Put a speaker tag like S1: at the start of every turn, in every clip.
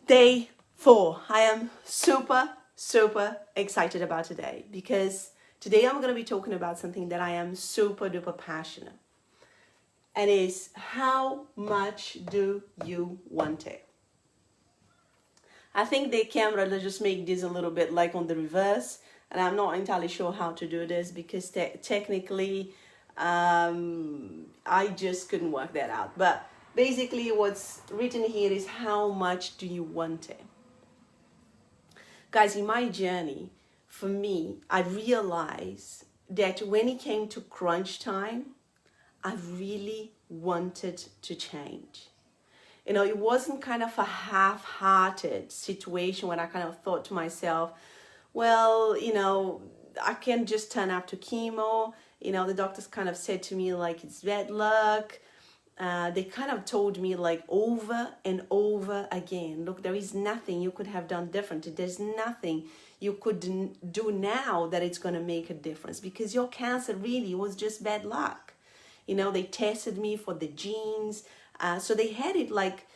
S1: Day 4. I am super excited about today because today I'm going to be talking about something that I am super duper passionate. And is how much do you want it? I think the camera will just make this a little bit like on the reverse, and I'm not entirely sure how to do this because technically I just couldn't work that out. But basically what's written here is how much do you want it? Guys, in my journey, for me, I realized that when it came to crunch time, I really wanted to change. You know, it wasn't kind of a half-hearted situation when I kind of thought to myself, well, you know, I can just turn up to chemo. You know, the doctors kind of said to me like it's bad luck. They kind of told me like over and over again, look, there is nothing you could have done differently. There's nothing you could do now that it's going to make a difference because your cancer really was just bad luck. You know, they tested me for the genes. So they had it like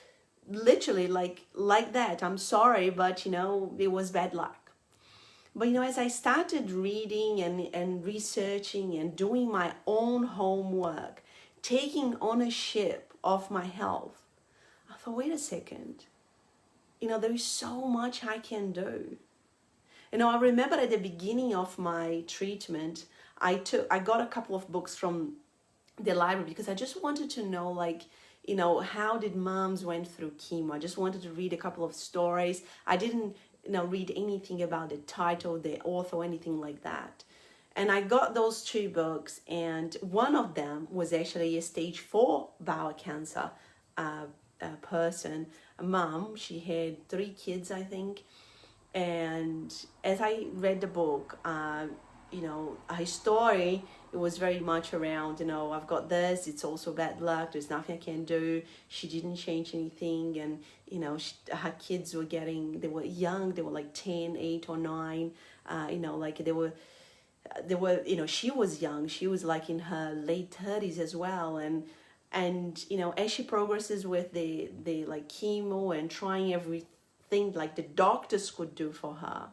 S1: literally like that. I'm sorry, but you know, it was bad luck. But you know, as I started reading and researching and doing my own homework, taking ownership of my health, I thought, wait a second, you know, there is so much I can do. You know, I remember at the beginning of my treatment, I got a couple of books from the library because I just wanted to know, like, you know, how did moms went through chemo. I just wanted to read a couple of stories. I didn't, you know, read anything about the title, the author, or anything like that. And I got those 2 books, and one of them was actually a stage 4 bowel cancer person, a mom. She had 3 kids, I think. And as I read the book, you know, her story, it was very much around, you know, I've got this, it's also bad luck, there's nothing I can do. She didn't change anything. And, you know, her kids were they were young, they were like 10, 8 or 9, you know, like they were, you know, she was young, she was like in her late 30s as well. And you know, as she progresses with the like chemo and trying everything like the doctors could do for her,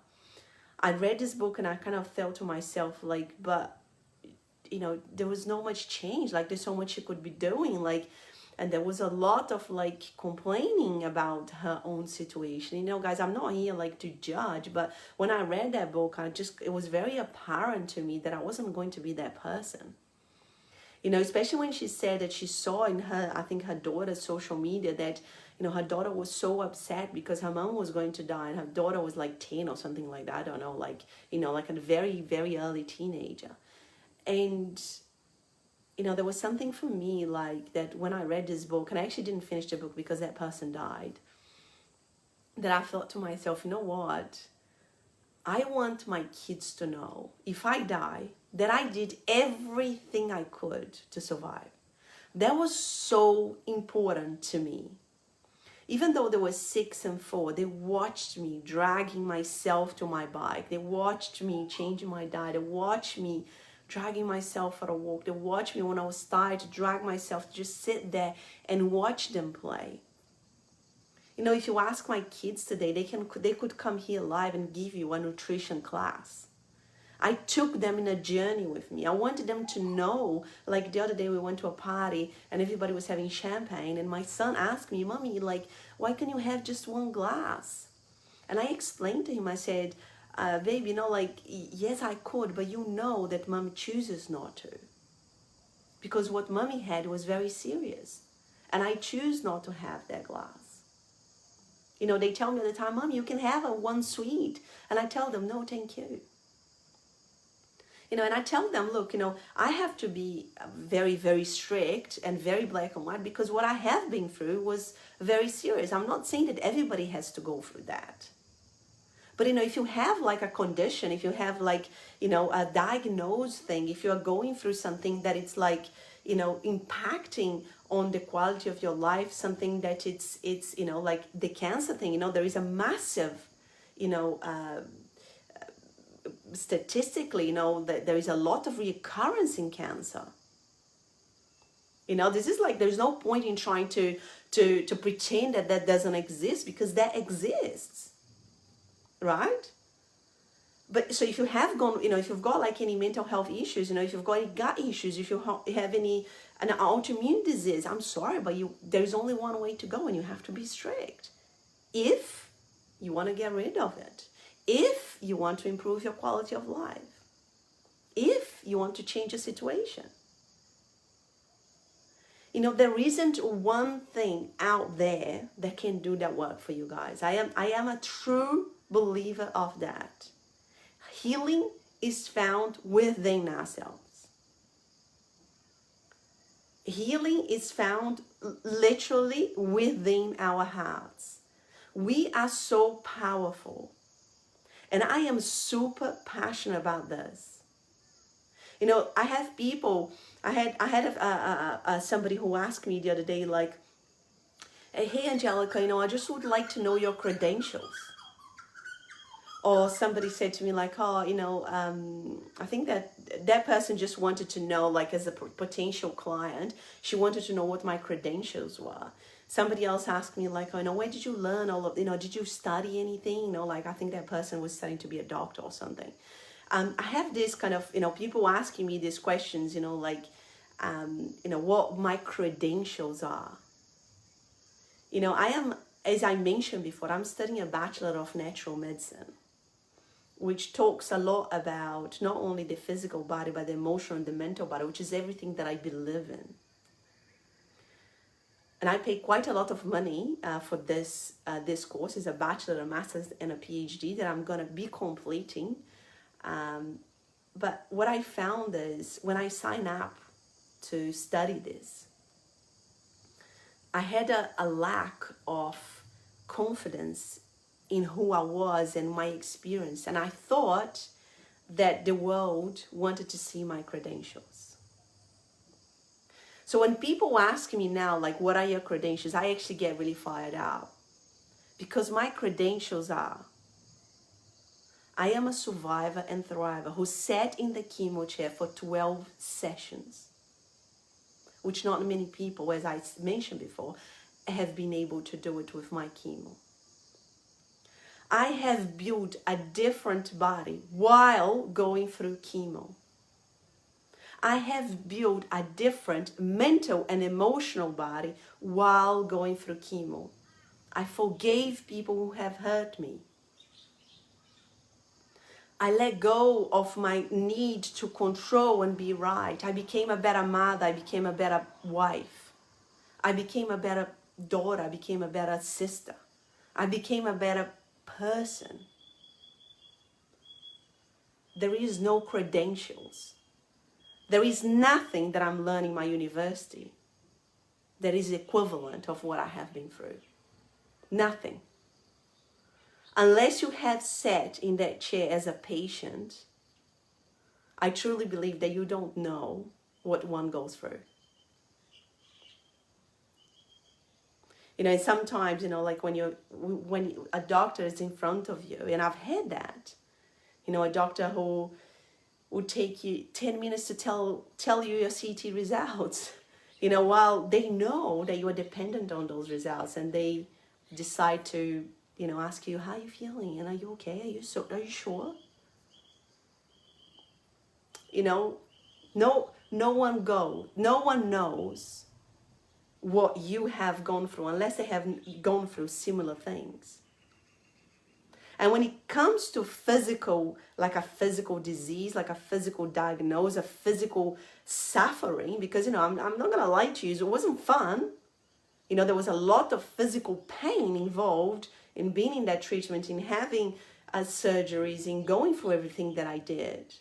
S1: I read this book and I kind of felt to myself like, but you know, there was no much change, like there's so much she could be doing, like, and there was a lot of like complaining about her own situation. You know, guys, I'm not here like to judge, but when I read that book, it was very apparent to me that I wasn't going to be that person. You know, especially when she said that she saw in her, I think her daughter's social media that, you know, her daughter was so upset because her mom was going to die and her daughter was like 10 or something like that. I don't know, like, you know, like a very early teenager. And you know, there was something for me like that when I read this book, and I actually didn't finish the book because that person died, that I thought to myself, you know what? I want my kids to know, if I die, that I did everything I could to survive. That was so important to me. Even though they were 6 and 4, they watched me dragging myself to my bike. They watched me changing my diet. They watched me dragging myself for a walk. They watched me when I was tired to drag myself to just sit there and watch them play. You know, if you ask my kids today, they could come here live and give you a nutrition class. I took them in a journey with me. I wanted them to know, like the other day we went to a party and everybody was having champagne and my son asked me, Mommy, like, why can you have just 1 glass? And I explained to him, I said, babe, you know, like, yes, I could, but you know that Mommy chooses not to. Because what Mommy had was very serious. And I choose not to have that glass. You know, they tell me all the time, Mom, you can have a 1 sweet. And I tell them, no, thank you. You know, and I tell them, look, you know, I have to be very strict and very black and white because what I have been through was very serious. I'm not saying that everybody has to go through that. But, you know, if you have like a condition, if you have like, you know, a diagnosed thing, if you're going through something that it's like, you know, impacting on the quality of your life, something that it's you know, like the cancer thing, you know, there is a massive, you know, statistically, you know, that there is a lot of recurrence in cancer. You know, this is like, there's no point in trying to pretend that that doesn't exist, because that exists, right? But so if you have gone, you know, if you've got like any mental health issues, you know, if you've got any gut issues, if you have an autoimmune disease, I'm sorry, but there's only one way to go, and you have to be strict. If you want to get rid of it, if you want to improve your quality of life, if you want to change a situation. You know, there isn't one thing out there that can do that work for you guys. I am a true believer of that. Healing is found within ourselves. Healing is found literally within our hearts. We are so powerful. And I am super passionate about this. You know, I have people, I had somebody who asked me the other day, like, hey, Angelica, you know, I just would like to know your credentials. Or somebody said to me like, oh, you know, I think that person just wanted to know, like, as a potential client, she wanted to know what my credentials were. Somebody else asked me like, oh, you know, where did you learn all of, you know, did you study anything? You know, like, I think that person was studying to be a doctor or something. I have this kind of, you know, people asking me these questions, you know, like, you know, what my credentials are. You know, I am, as I mentioned before, I'm studying a Bachelor of Natural Medicine, which talks a lot about not only the physical body, but the emotional and the mental body, which is everything that I believe in. And I pay quite a lot of money for this course. It's a bachelor, a master's, and a PhD that I'm going to be completing. But what I found is when I sign up to study this, I had a lack of confidence in who I was and my experience. And I thought that the world wanted to see my credentials. So when people ask me now, like, what are your credentials? I actually get really fired up. Because my credentials are, I am a survivor and thriver who sat in the chemo chair for 12 sessions, which not many people, as I mentioned before, have been able to do it with my chemo. I have built a different body while going through chemo. I have built a different mental and emotional body while going through chemo. I forgave people who have hurt me. I let go of my need to control and be right. I became a better mother. I became a better wife. I became a better daughter. I became a better sister. I became a better person. There is no credentials. There is nothing that I'm learning in my university that is equivalent of what I have been through. Nothing. Unless you have sat in that chair as a patient, I truly believe that you don't know what one goes through. You know, and sometimes, you know, like when a doctor is in front of you, and I've had that, you know, a doctor who would take you 10 minutes to tell you your CT results, you know, while they know that you are dependent on those results, and they decide to, you know, ask you, how are you feeling? And are you okay? Are you sure? You know, no one knows what you have gone through unless they have gone through similar things. And when it comes to physical, like a physical disease, like a physical diagnosis, a physical suffering, because, you know, I'm not going to lie to you, it wasn't fun. You know, there was a lot of physical pain involved in being in that treatment, in having surgeries, in going through everything that I did.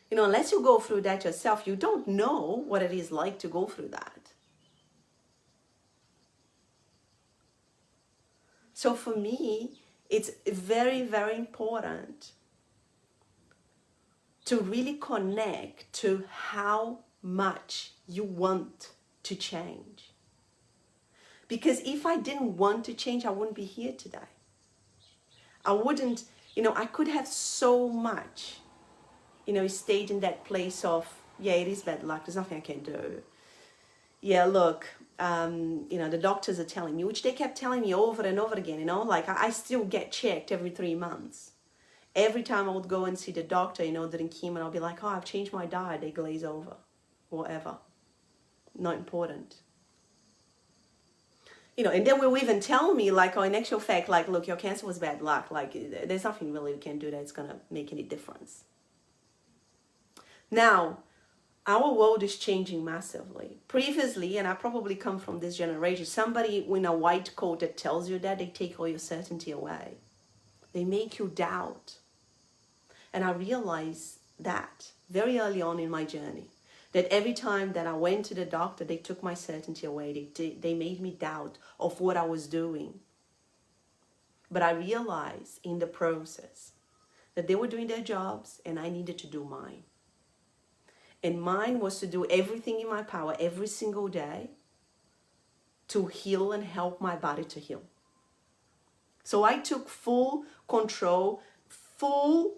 S1: You know, unless you go through that yourself, you don't know what it is like to go through that. So for me, it's very, very important to really connect to how much you want to change. Because if I didn't want to change, I wouldn't be here today. I wouldn't, you know, I could have so much, you know, stayed in that place of, yeah, it is bad luck, there's nothing I can do. yeah, look, the doctors are telling me, which they kept telling me over and over again, like I still get checked every 3 months. Every time I would go and see the doctor, during chemo, I'll be like, oh, I've changed my diet. They glaze over, whatever. Not important. And they will even tell me, like, oh, in actual fact, like, look, your cancer was bad luck. Like, there's nothing really you can do that's going to make any difference. Now, our world is changing massively. Previously, and I probably come from this generation, somebody in a white coat that tells you that, they take all your certainty away. They make you doubt. And I realized that very early on in my journey, that every time that I went to the doctor, they took my certainty away. They made me doubt of what I was doing. But I realized in the process that they were doing their jobs and I needed to do mine. And mine was to do everything in my power every single day to heal and help my body to heal. So I took full control, full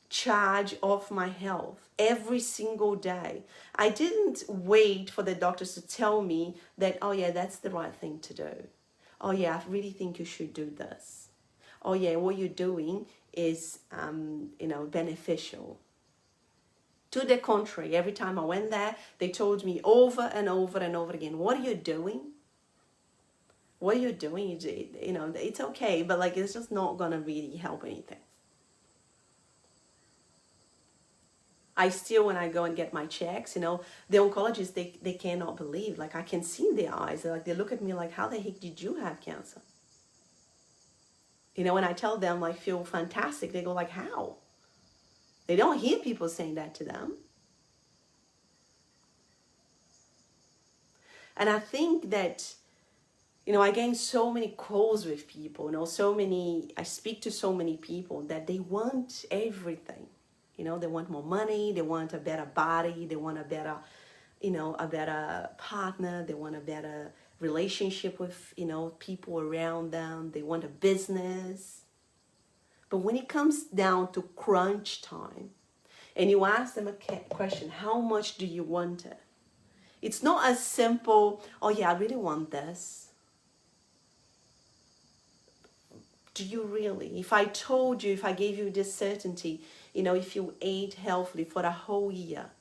S1: charge of my health every single day. I didn't wait for the doctors to tell me that, oh yeah, that's the right thing to do. Oh yeah, I really think you should do this. Oh yeah, what you're doing is, beneficial. To the contrary, every time I went there, they told me over and over and over again, what are you doing? What you're doing, it's okay, but like, it's just not gonna really help anything. I still, when I go and get my checks, the oncologists, they cannot believe, like I can see in their eyes, they look at me like, how the heck did you have cancer? When I tell them, like, feel fantastic, they go like, how? They don't hear people saying that to them. And I think that, I gain so many calls with people, I speak to so many people that they want everything. They want more money, they want a better body, they want a better, a better partner, they want a better relationship with, people around them, they want a business. But when it comes down to crunch time, and you ask them a question, how much do you want it? It's not as simple, oh yeah, I really want this. Do you really? If I told you, if I gave you this certainty, if you ate healthily for a whole year,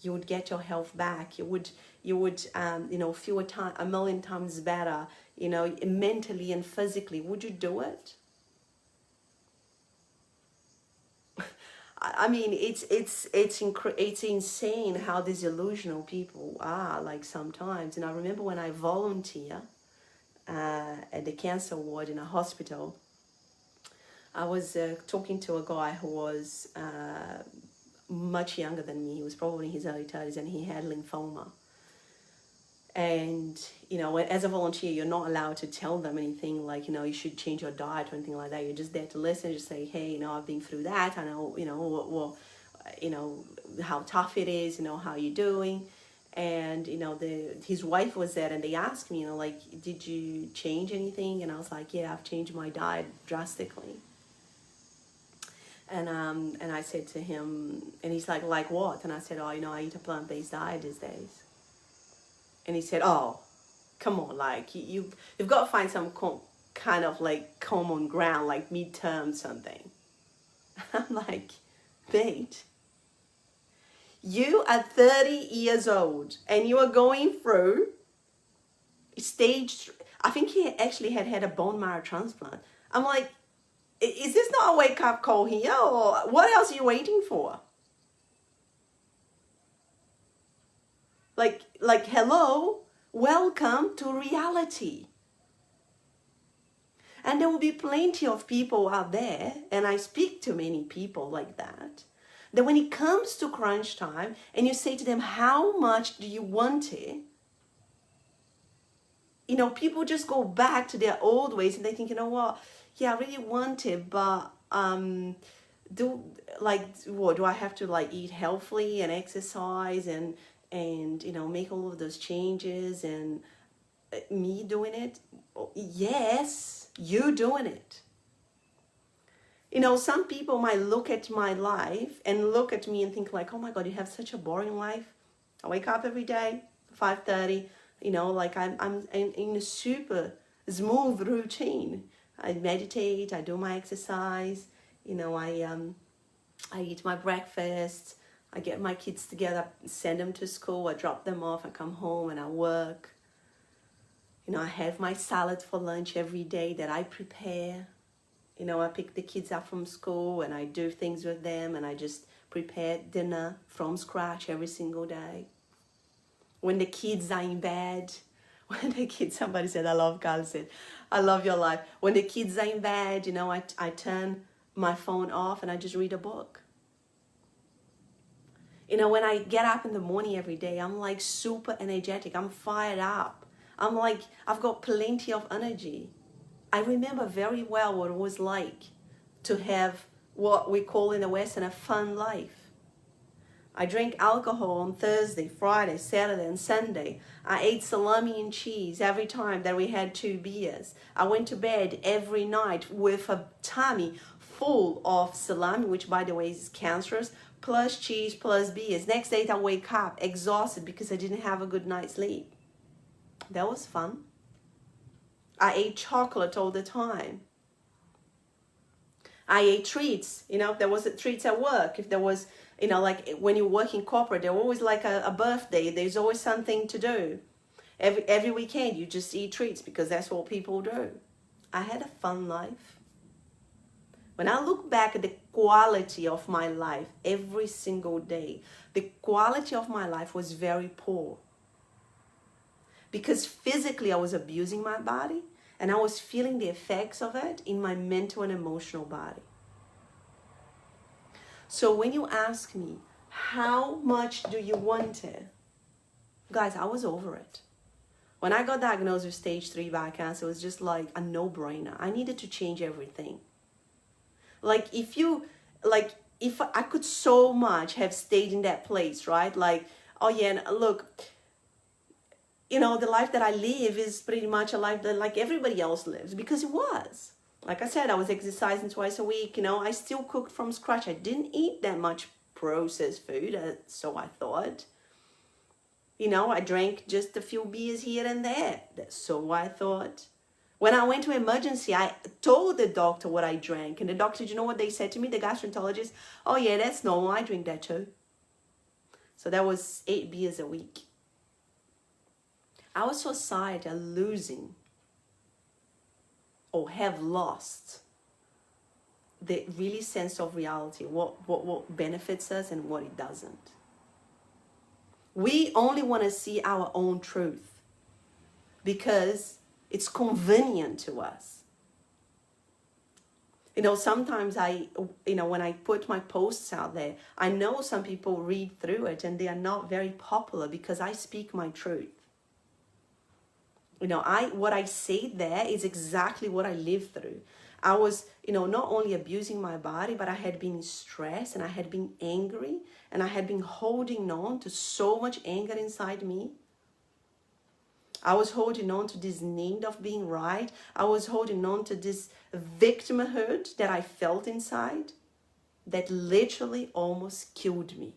S1: you would get your health back. You would feel a million times better, mentally and physically. Would you do it? I mean, it's insane how disillusional people are, like, sometimes. And I remember when I volunteer at the cancer ward in a hospital, I was talking to a guy who was much younger than me. He was probably in his early 30s, and he had lymphoma. And, as a volunteer, you're not allowed to tell them anything like, you should change your diet or anything like that. You're just there to listen, just say, hey, I've been through that. I know, how tough it is, how you're doing. And, his wife was there, and they asked me, like, did you change anything? And I was like, yeah, I've changed my diet drastically. And I said to him, and he's like what? And I said, oh, I eat a plant-based diet these days. And he said, oh, come on, like, you've got to find some kind of, like, common ground, like midterm something. I'm like, mate, you are 30 years old, and you are going through I think he actually had a bone marrow transplant. I'm like, is this not a wake-up call here, or what else are you waiting for? Like, hello, welcome to reality. And there will be plenty of people out there, and I speak to many people like that when it comes to crunch time, and you say to them, how much do you want it? People just go back to their old ways, and they think, what? Yeah, I really want it, but do I have to, like, eat healthily and exercise and make all of those changes, and me doing it? Yes, you doing it. Some people might look at my life and look at me and think like, oh my God, you have such a boring life. I wake up every day, 5:30, You know, like I'm in a super smooth routine. I meditate, I do my exercise, you know, I eat my breakfast, I get my kids together, send them to school, I drop them off, I come home and I work. You know, I have my salad for lunch every day that I prepare. You know, I pick the kids up from school and I do things with them and I just prepare dinner from scratch every single day. When the kids are in bed, when the kids, somebody said, I love Carl said, I love your life. When the kids are in bed, you know, I turn my phone off and I just read a book. You know, when I get up in the morning every day, I'm like super energetic. I'm fired up. I'm like, I've got plenty of energy. I remember very well what it was like to have what we call in the West a fun life. I drank alcohol on Thursday, Friday, Saturday, and Sunday. I ate salami and cheese every time that we had 2 beers. I went to bed every night with a tummy full of salami, which by the way is cancerous, plus cheese, plus beers. Next day I wake up exhausted because I didn't have a good night's sleep. That was fun. I ate chocolate all the time. I ate treats. You know, if there was treats at work, if there was, you know, like when you work in corporate, there always like a birthday. There's always something to do. Every weekend you just eat treats because that's what people do. I had a fun life. When I look back at the quality of my life every single day, the quality of my life was very poor. Because physically I was abusing my body and I was feeling the effects of it in my mental and emotional body. So when you ask me, how much do you want it? Guys, I was over it. When I got diagnosed with stage 3 bowel cancer, it was just like a no-brainer. I needed to change everything. Like if I could so much have stayed in that place, right? Like, oh yeah, and look, you know, the life that I live is pretty much a life that like everybody else lives, because it was. Like I said, I was exercising twice a week, you know, I still cooked from scratch. I didn't eat that much processed food, so I thought. You know, I drank just a few beers here and there, so I thought. When I went to emergency, I told the doctor what I drank, and the doctor, you know what they said to me, the gastroenterologist? Oh yeah, that's normal, I drink that too. So that was 8 beers a week. Our society are losing or have lost the really sense of reality, what benefits us and what it doesn't. We only want to see our own truth because it's convenient to us. You know, sometimes when I put my posts out there, I know some people read through it and they are not very popular because I speak my truth. You know, what I say there is exactly what I lived through. I was, you know, not only abusing my body, but I had been stressed and I had been angry and I had been holding on to so much anger inside me. I was holding on to this need of being right. I was holding on to this victimhood that I felt inside that literally almost killed me.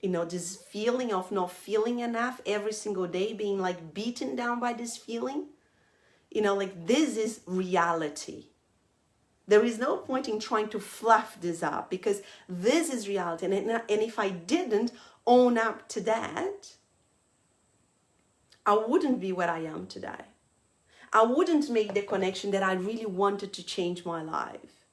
S1: You know, this feeling of not feeling enough every single day, being like beaten down by this feeling. You know, like this is reality. There is no point in trying to fluff this up because this is reality. And if I didn't own up to that, I wouldn't be where I am today. I wouldn't make the connection that I really wanted to change my life.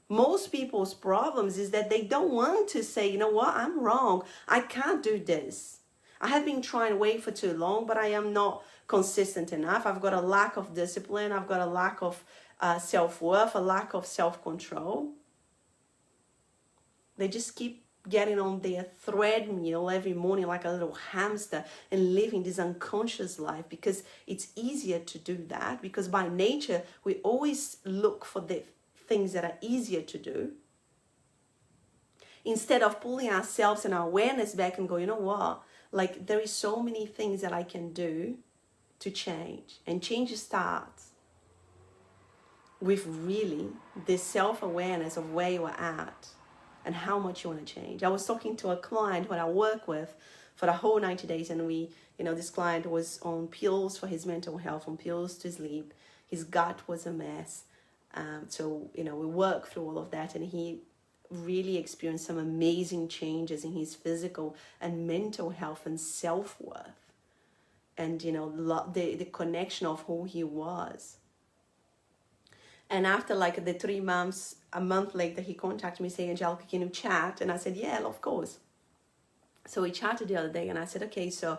S1: Most people's problems is that they don't want to say, you know what, I'm wrong. I can't do this. I have been trying way for too long, but I am not consistent enough. I've got a lack of discipline. I've got a lack of self-worth, a lack of self-control. They just keep getting on their treadmill every morning like a little hamster and living this unconscious life because it's easier to do that because by nature, we always look for the things that are easier to do instead of pulling ourselves and our awareness back and go, you know what, like there is so many things that I can do to change, and change starts with really this self-awareness of where you are at and how much you want to change. I was talking to a client who I work with for the whole 90 days. And we, this client was on pills for his mental health, on pills to sleep. His gut was a mess. So, we worked through all of that, and he really experienced some amazing changes in his physical and mental health and self-worth. And, the connection of who he was. And after like the 3 months, a month later, he contacted me saying, "Angelica, can you chat?" And I said, "Yeah, of course." So we chatted the other day, and I said, "Okay, so,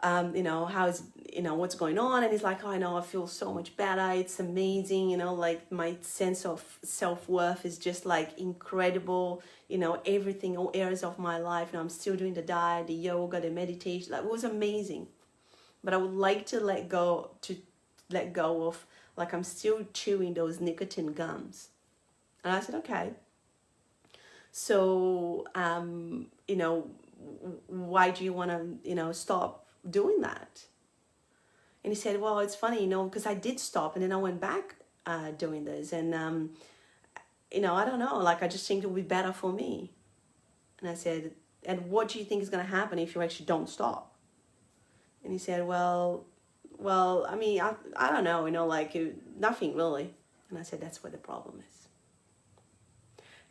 S1: how's, what's going on?" And he's like, "Oh, I know, I feel so much better. It's amazing. Like my sense of self-worth is just like incredible. Everything, all areas of my life. I'm still doing the diet, the yoga, the meditation. Like, it was amazing. But I would like to let go of, like, I'm still chewing those nicotine gums." And I said, "Okay. So, why do you want to, stop doing that?" And he said, "Well, it's funny, because I did stop, and then I went back doing this. And, I don't know, like, I just think it would be better for me." And I said, "And what do you think is going to happen if you actually don't stop?" And he said, well, I mean, I don't know, like, nothing really." And I said, "That's where the problem is."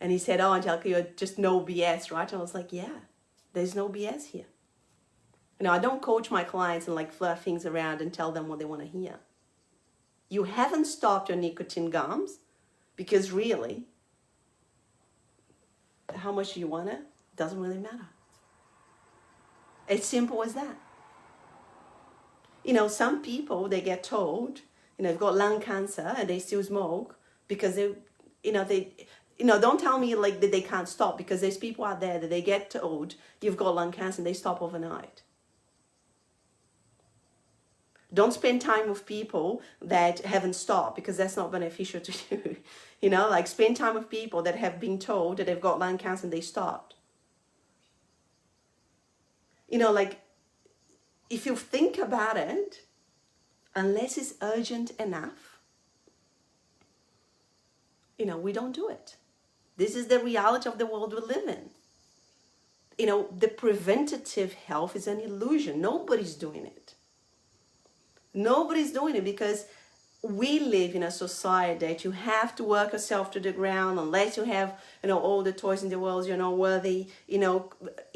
S1: And he said, "Oh, Angelica, you're just no BS, right?" And I was like, "Yeah, there's no BS here." I don't coach my clients and like flirt things around and tell them what they want to hear. You haven't stopped your nicotine gums, because really, how much you want it doesn't really matter. As simple as that. Some people, they get told, they've got lung cancer and they still smoke because they, don't tell me like that they can't stop, because there's people out there that they get told you've got lung cancer and they stop overnight. Don't spend time with people that haven't stopped, because that's not beneficial to you. Like, spend time with people that have been told that they've got lung cancer and they stopped. Like, if you think about it, unless it's urgent enough, we don't do it. This is the reality of the world we live in. The preventative health is an illusion. Nobody's doing it. Nobody's doing it, because we live in a society that you have to work yourself to the ground. Unless you have, all the toys in the world, you're not worthy.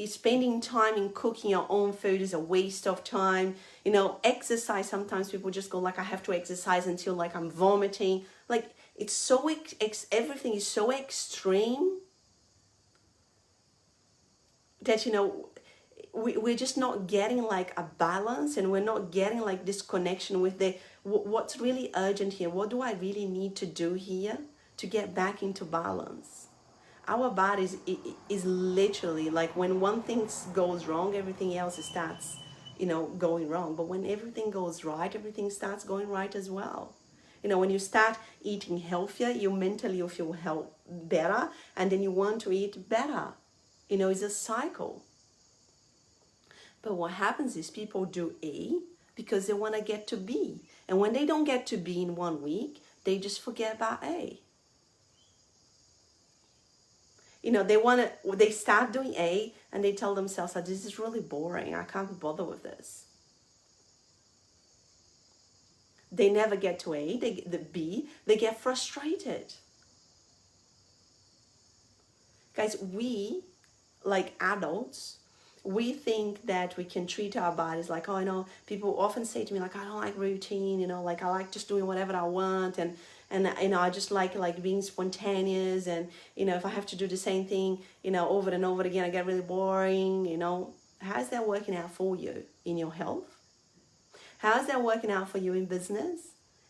S1: Spending time in cooking your own food is a waste of time. Exercise, sometimes people just go like, I have to exercise until like I'm vomiting. Like, it's so, everything is so extreme that, we're just not getting like a balance, and we're not getting like this connection with what's really urgent here. What do I really need to do here to get back into balance? Our bodies is literally like, when one thing goes wrong, everything else starts, going wrong. But when everything goes right, everything starts going right as well. When you start eating healthier, you mentally feel better, and then you want to eat better. It's a cycle. But what happens is people do A because they want to get to B. And when they don't get to B in 1 week, they just forget about A. They start doing A and they tell themselves, oh, this is really boring. I can't bother with this. They never get to A, the B, they get frustrated. Guys, we, like adults, we think that we can treat our bodies like, oh, people often say to me, like, I don't like routine, like, I like just doing whatever I want, and I just like being spontaneous, and, if I have to do the same thing, over and over again, I get really boring, How's that working out for you in your health? How's that working out for you in business?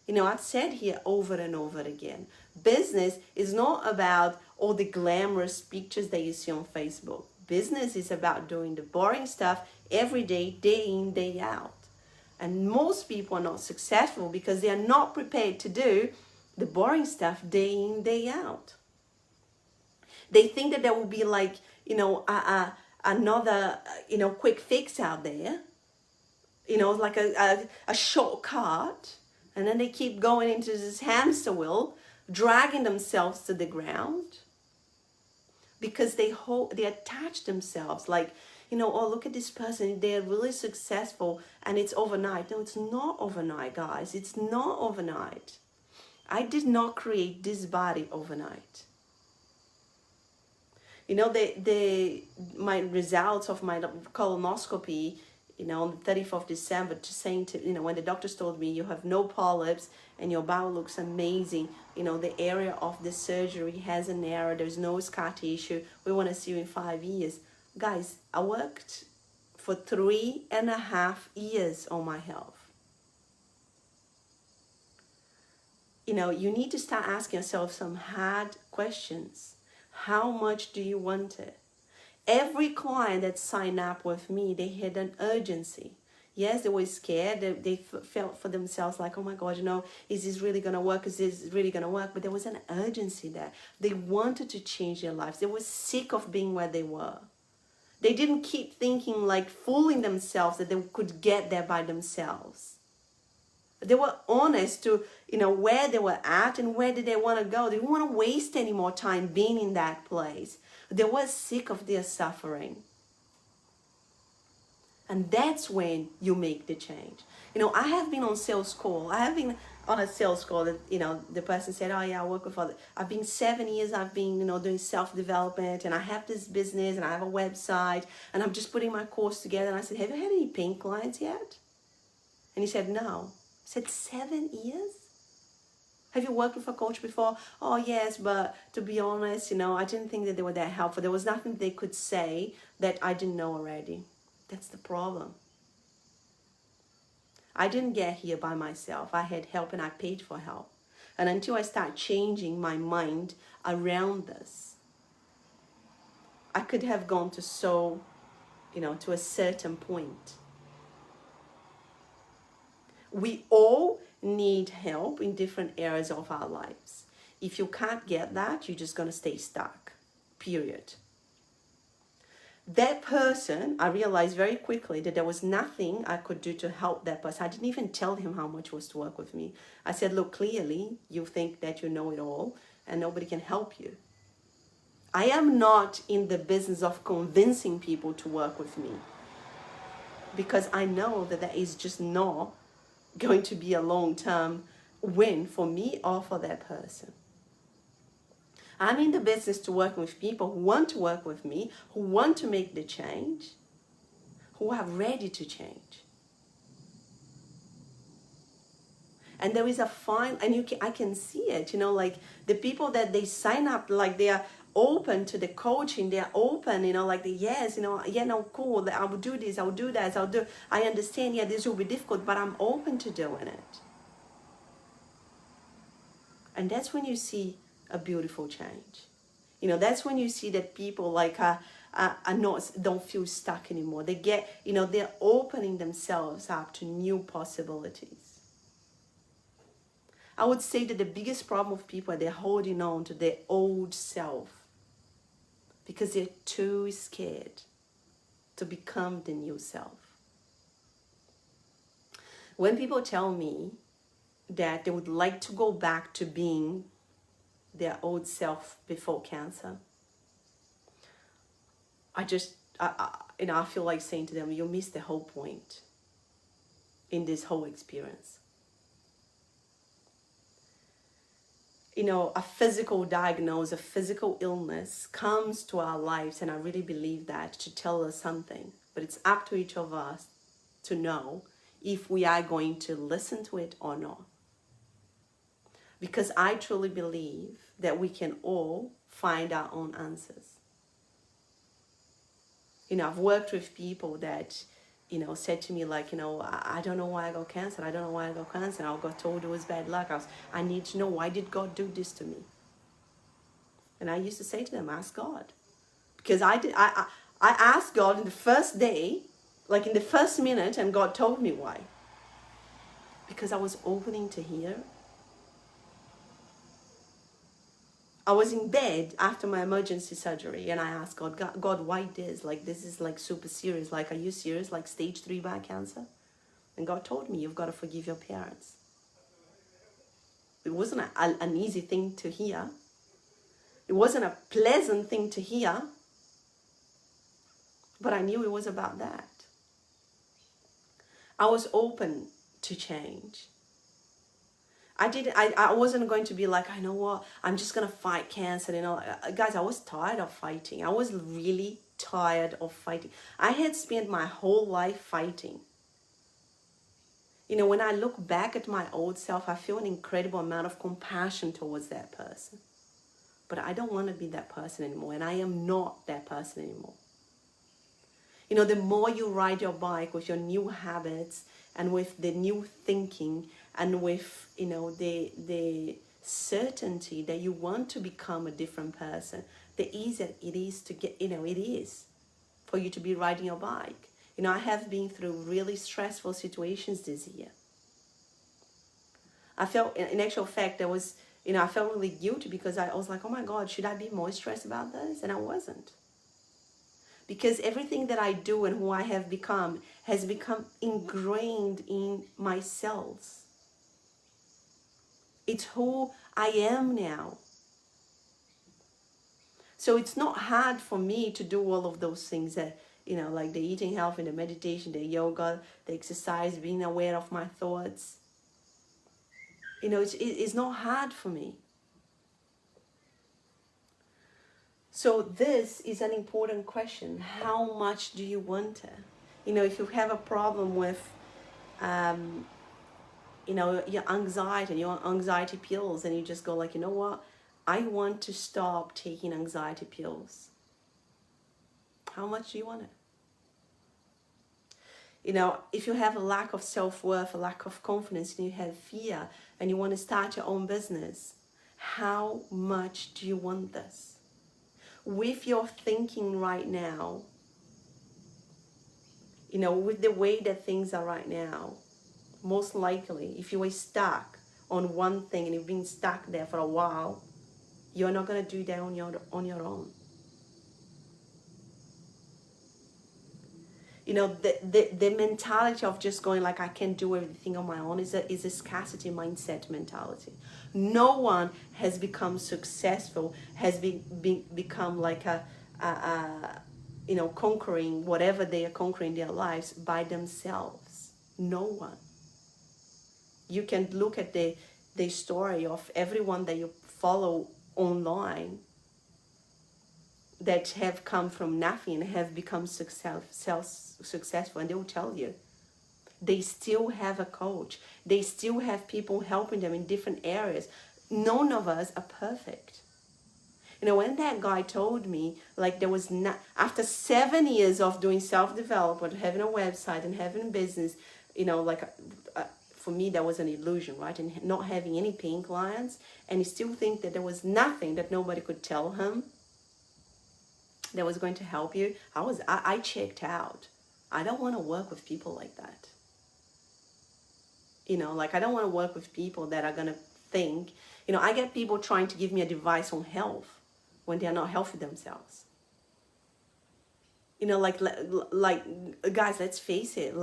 S1: I've said here over and over again, business is not about all the glamorous pictures that you see on Facebook. Business is about doing the boring stuff every day, day in, day out. And most people are not successful because they are not prepared to do the boring stuff day in, day out. They think that there will be like, another, quick fix out there, like a shortcut. And then they keep going into this hamster wheel, dragging themselves to the ground. Because they attach themselves, like, oh, look at this person, they're really successful and it's overnight. No, it's not overnight, guys. It's not overnight. I did not create this body overnight. My results of my colonoscopy, on the 30th of December, to saying to, when the doctors told me you have no polyps and your bowel looks amazing, the area of the surgery has an error, there's no scar tissue, we want to see you in 5 years. Guys, I worked for 3.5 years on my health. You need to start asking yourself some hard questions. How much do you want it? Every client that signed up with me, they had an urgency. Yes, they were scared. They felt for themselves like, oh my God, is this really going to work? Is this really going to work? But there was an urgency there. They wanted to change their lives. They were sick of being where they were. They didn't keep thinking, like fooling themselves that they could get there by themselves. They were honest to, where they were at and where did they want to go. They didn't want to waste any more time being in that place. They were sick of their suffering. And that's when you make the change. I have been on sales call. I have been on a sales call that, the person said, oh yeah, I work with other. I've been 7 years, I've been, doing self-development, and I have this business and I have a website and I'm just putting my course together. And I said, have you had any paying clients yet? And he said, no. I said, 7 years? Have you worked with a coach before? Oh, yes, but to be honest, I didn't think that they were that helpful. There was nothing they could say that I didn't know already. That's the problem. I didn't get here by myself. I had help and I paid for help. And until I start changing my mind around this, I could have gone to to a certain point. We all need help in different areas of our lives. If you can't get that, you're just going to stay stuck, period. That person, I realized very quickly that there was nothing I could do to help that person. I didn't even tell him how much it was to work with me. I said, look, clearly you think that you know it all and nobody can help you. I am not in the business of convincing people to work with me, because I know that that is just not going to be a long-term win for me or for that person. I'm in the business to work with people who want to work with me, who want to make the change, who are ready to change. And there is a fine, and I can see it, like the people that they sign up, like they are open to the coaching, they are open, yes, yeah, no, cool, I will do this, I will do that, I understand, yeah, this will be difficult, but I'm open to doing it. And that's when you see a beautiful change. That's when you see that people don't feel stuck anymore. They get, they're opening themselves up to new possibilities. I would say that the biggest problem with people is they're holding on to their old self because they're too scared to become the new self. When people tell me that they would like to go back to being their old self before cancer, I feel like saying to them, you missed the whole point in this whole experience. A physical diagnosis, a physical illness comes to our lives, and I really believe that, to tell us something. But it's up to each of us to know if we are going to listen to it or not. Because I truly believe that we can all find our own answers. I've worked with people that, said to me I don't know why I got cancer. I don't know why I got cancer. I got told it was bad luck. I need to know, why did God do this to me? And I used to say to them, ask God. Because I asked God in the first day, in the first minute, and God told me why. Because I was opening to hear. I was in bed after my emergency surgery, and I asked God, why this? This is super serious. Are you serious? Stage 3 bowel cancer? And God told me, you've got to forgive your parents. It wasn't an easy thing to hear. It wasn't a pleasant thing to hear. But I knew it was about that. I was open to change. I wasn't going to be like, I know what, I'm just going to fight cancer. Guys, I was tired of fighting. I was really tired of fighting. I had spent my whole life fighting. When I look back at my old self, I feel an incredible amount of compassion towards that person. But I don't want to be that person anymore, and I am not that person anymore. The more you ride your bike with your new habits and with the new thinking and with, the certainty that you want to become a different person, the easier it is to get, it is for you to be riding your bike. I have been through really stressful situations this year. I felt, in actual fact, there was, I felt really guilty because I was like, oh my God, should I be more stressed about this? And I wasn't. Because everything that I do and who I have become has become ingrained in my cells. It's who I am now. So it's not hard for me to do all of those things that, like the eating healthy, the meditation, the yoga, the exercise, being aware of my thoughts. It's not hard for me. So this is an important question. How much do you want it? If you have a problem with, your anxiety, and your anxiety pills, and you just go like, you know what? I want to stop taking anxiety pills. How much do you want it? If you have a lack of self-worth, a lack of confidence, and you have fear, and you want to start your own business, how much do you want this? With your thinking right now, with the way that things are right now, most likely, if you were stuck on one thing and you've been stuck there for a while, you're not going to do that on your own. The mentality of just going like, I can do everything on my own is a scarcity mindset mentality. No one has become successful, has become like conquering whatever they are conquering in their lives by themselves. No one. You can look at the story of everyone that you follow online that have come from nothing and have become successful, and they will tell you they still have a coach, they still have people helping them in different areas. None of us are perfect. When that guy told me, like, there was not, after 7 years of doing self-development, having a website and having a business, for me that was an illusion, right? And not having any paying clients, and he still think that there was nothing that nobody could tell him that was going to help you. I checked out. I don't want to work with people like that. I don't want to work with people that are going to think, I get people trying to give me advice on health when they are not healthy themselves. Guys, let's face it,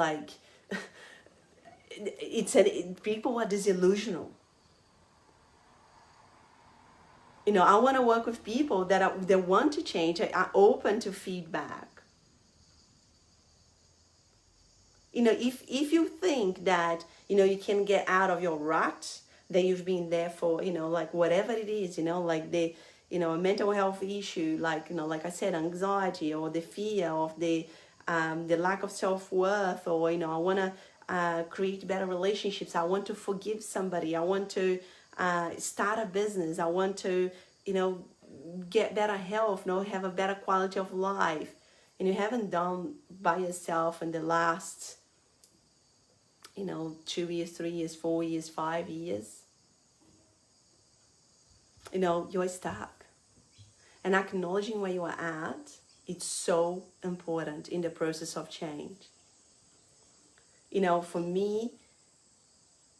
S1: people are disillusional. I want to work with people that want to change, are open to feedback. If you think that, you can get out of your rut that you've been there for, whatever it is, a mental health issue, like I said, anxiety, or the fear of the lack of self-worth, or, I want to create better relationships. I want to forgive somebody. I want to start a business. I want to, get better health, have a better quality of life. And you haven't done by yourself in the last, 2 years, 3 years, 4 years, 5 years. You're stuck. And acknowledging where you are at, it's so important in the process of change. For me,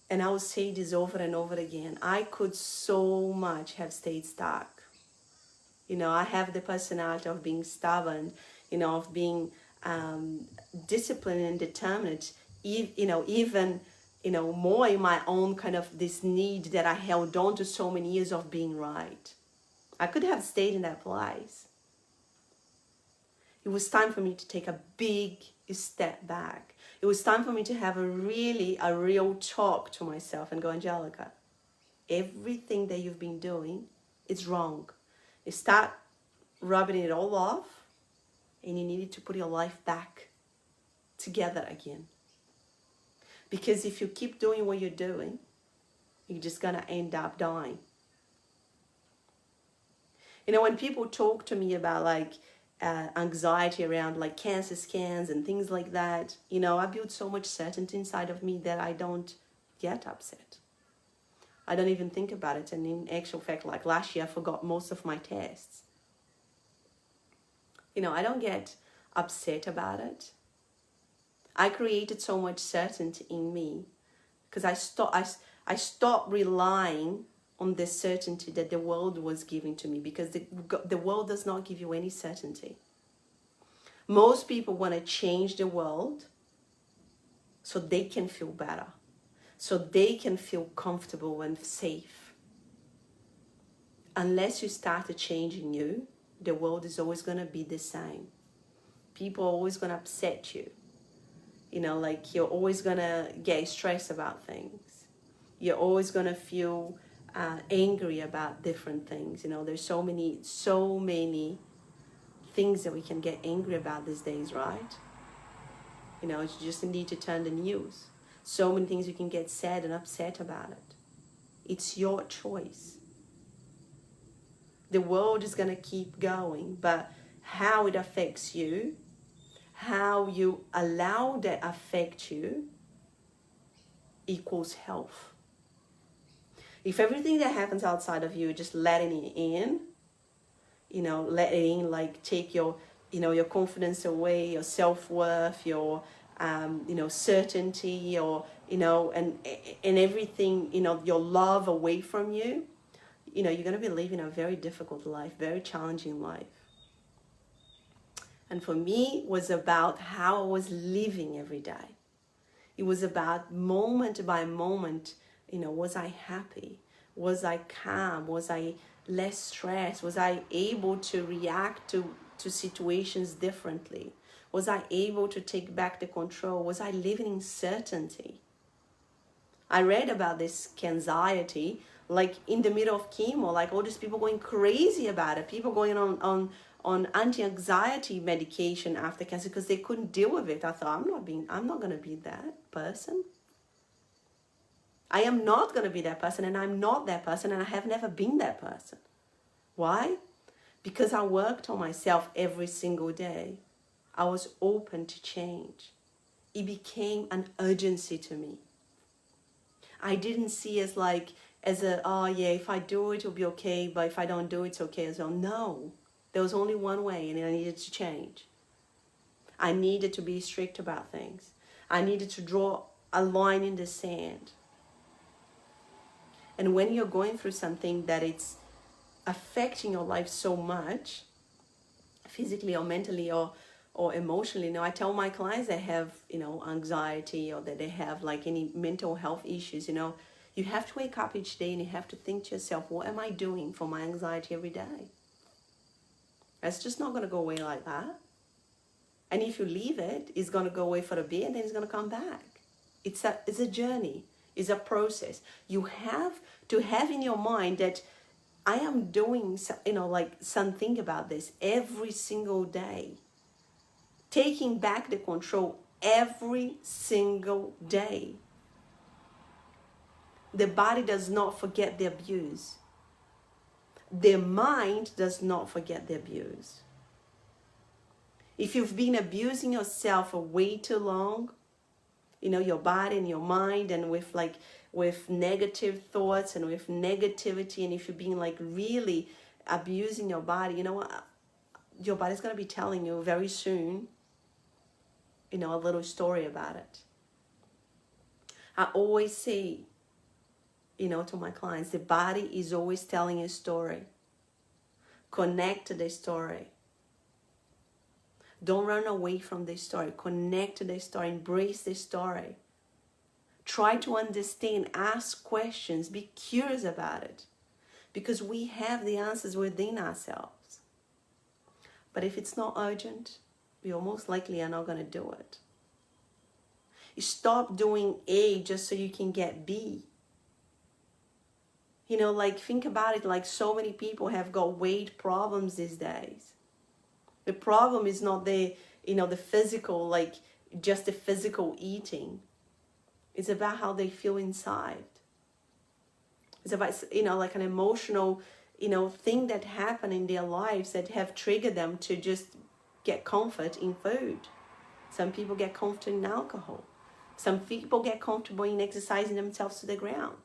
S1: and I will say this over and over again, I could so much have stayed stuck. I have the personality of being stubborn, of being disciplined and determined, even more in my own kind of this need that I held on to so many years of being right. I could have stayed in that place. It was time for me to take a big step back. It was time for me to have a real talk to myself and go, Angelica, everything that you've been doing is wrong. You start rubbing it all off, and you needed to put your life back together again. Because if you keep doing what you're doing, you're just gonna end up dying. You know, when people talk to me about like anxiety around like cancer scans and things like that, you know, I build so much certainty inside of me that I don't get upset. I don't even think about it. And in actual fact, like last year, I forgot most of my tests. You know, I don't get upset about it. I created so much certainty in me because I stopped relying on the certainty that the world was giving to me, because the world does not give you any certainty. Most people want to change the world so they can feel better, so they can feel comfortable and safe. Unless you start changing you, the world is always going to be the same. People are always going to upset you. You know, like you're always going to get stressed about things. You're always going to feel angry about different things. You know, there's so many things that we can get angry about these days, right? You know, you just need to turn the news. So many things you can get sad and upset about it. It's your choice. The world is going to keep going, but how it affects you, how you allow that affect you, equals health. If everything that happens outside of you, just letting it in, you know, let it in, like take your, you know, your confidence away, your self-worth, your, you know, certainty, or, you know, and everything, you know, your love away from you, you know, you're going to be living a very difficult life, very challenging life. And for me, it was about how I was living every day. It was about moment by moment, you know, was I happy? Was I calm? Was I less stressed? Was I able to react to situations differently? Was I able to take back the control? Was I living in certainty? I read about this anxiety, like in the middle of chemo, like all these people going crazy about it. People going on anti-anxiety medication after cancer because they couldn't deal with it. I thought, I'm not going to be that person. I am not going to be that person, and I'm not that person, and I have never been that person. Why? Because I worked on myself every single day. I was open to change. It became an urgency to me. I didn't see as like, oh yeah, if I do it, it'll be okay, but if I don't do it, it's okay as well. No, there was only one way, and I needed to change. I needed to be strict about things. I needed to draw a line in the sand. And when you're going through something that it's affecting your life so much, physically or mentally or emotionally, you know, I tell my clients that have, you know, anxiety or that they have like any mental health issues, you know, you have to wake up each day and you have to think to yourself, what am I doing for my anxiety every day? It's just not going to go away like that. And if you leave it, it's going to go away for a bit and then it's going to come back. It's a journey. It's a process. You have to have in your mind that I am doing, you know, like something about this every single day. Taking back the control every single day. The body does not forget the abuse. The mind does not forget the abuse. If you've been abusing yourself for way too long, you know, your body and your mind, and with negative thoughts and with negativity, and if you're being like really abusing your body, you know what? Your body's going to be telling you very soon, you know, a little story about it. I always say, you know, to my clients, the body is always telling a story. Connect to the story. Don't run away from the story. Connect to the story. Embrace the story. Try to understand. Ask questions. Be curious about it. Because we have the answers within ourselves. But if it's not urgent, you're most likely are not going to do it. You stop doing A just so you can get B. You know, like, think about it, like, so many people have got weight problems these days. The problem is not the, you know, the physical, like, just the physical eating. It's about how they feel inside. It's about, you know, like an emotional, you know, thing that happened in their lives that have triggered them to just get comfort in food. Some people get comfort in alcohol. Some people get comfortable in exercising themselves to the ground.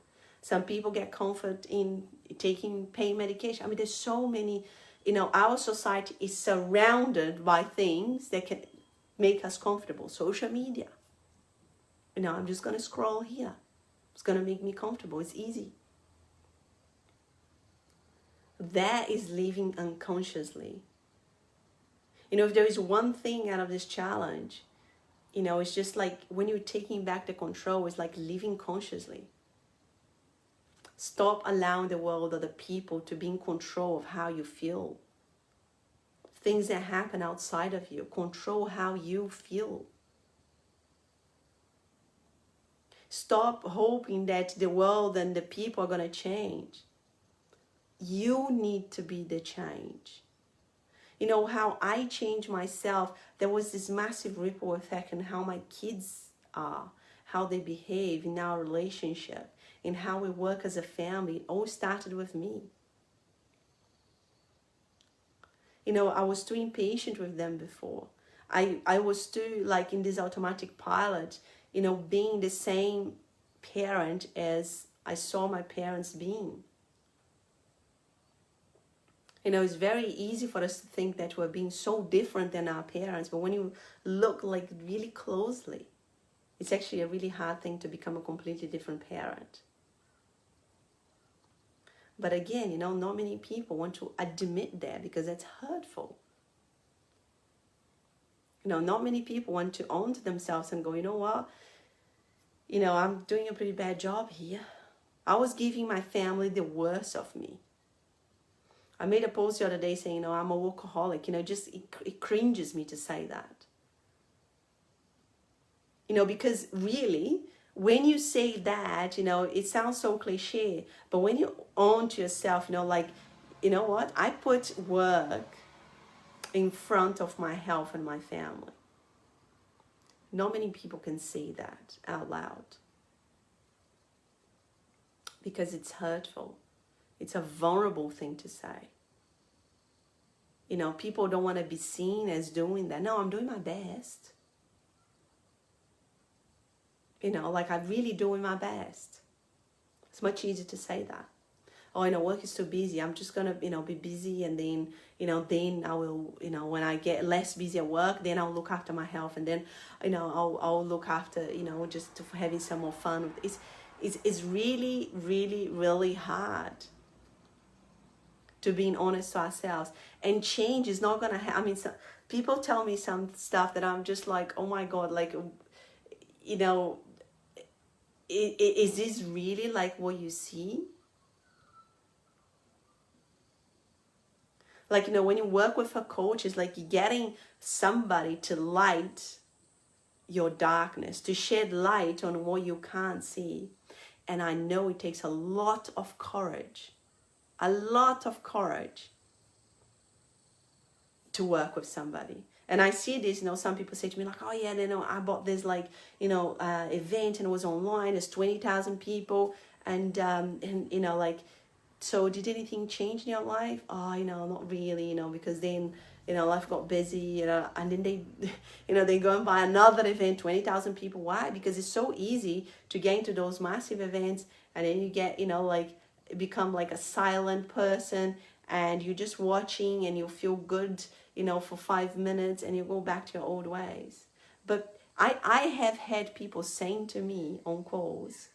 S1: Some people get comfort in taking pain medication. I mean, there's so many, you know, our society is surrounded by things that can make us comfortable. Social media. You know, I'm just going to scroll here. It's going to make me comfortable. It's easy. That is living unconsciously. You know, if there is one thing out of this challenge, you know, it's just like when you're taking back the control, it's like living consciously. Stop allowing the world or the people to be in control of how you feel. Things that happen outside of you, control how you feel. Stop hoping that the world and the people are going to change. You need to be the change. You know, how I changed myself, there was this massive ripple effect in how my kids are, how they behave in our relationship, in how we work as a family. It all started with me. You know, I was too impatient with them before. I was too, like, in this automatic pilot, you know, being the same parent as I saw my parents being. You know, it's very easy for us to think that we're being so different than our parents, but when you look, like, really closely, it's actually a really hard thing to become a completely different parent. But again, you know, not many people want to admit that because that's hurtful. You know, not many people want to own to themselves and go, you know what? You know, I'm doing a pretty bad job here. I was giving my family the worst of me. I made a post the other day saying, you know, I'm a workaholic. You know, just it cringes me to say that. You know, because really, when you say that, you know, it sounds so cliche, but when you own to yourself, you know, like, you know what? I put work in front of my health and my family. Not many people can say that out loud because it's hurtful. It's a vulnerable thing to say. You know, people don't want to be seen as doing that. No, I'm doing my best. You know, like, I'm really doing my best. It's much easier to say that. Oh, you know, work is too busy. I'm just going to, you know, be busy, and then, you know, then I will, you know, when I get less busy at work, then I'll look after my health, and then, you know, I'll look after, you know, just to having some more fun. It's really, really, really hard to being honest to ourselves. And change is not going to happen. I mean, people tell me some stuff that I'm just like, oh my God, like, you know, is this really like what you see? Like, you know, when you work with a coach, it's like you're getting somebody to light your darkness, to shed light on what you can't see. And I know it takes a lot of courage to work with somebody. And I see this, you know, some people say to me like, oh yeah, you know, I bought this, like, you know, event, and it was online, there's 20,000 people, and you know, like, so did anything change in your life? Oh, you know, not really, you know, because then, you know, life got busy, you know, and then they, you know, they go and buy another event, 20,000 people. Why? Because it's so easy to get into those massive events, and then you get, you know, like, become like a silent person, and you're just watching, and you feel good, you know, for 5 minutes, and you go back to your old ways. But I have had people saying to me on calls,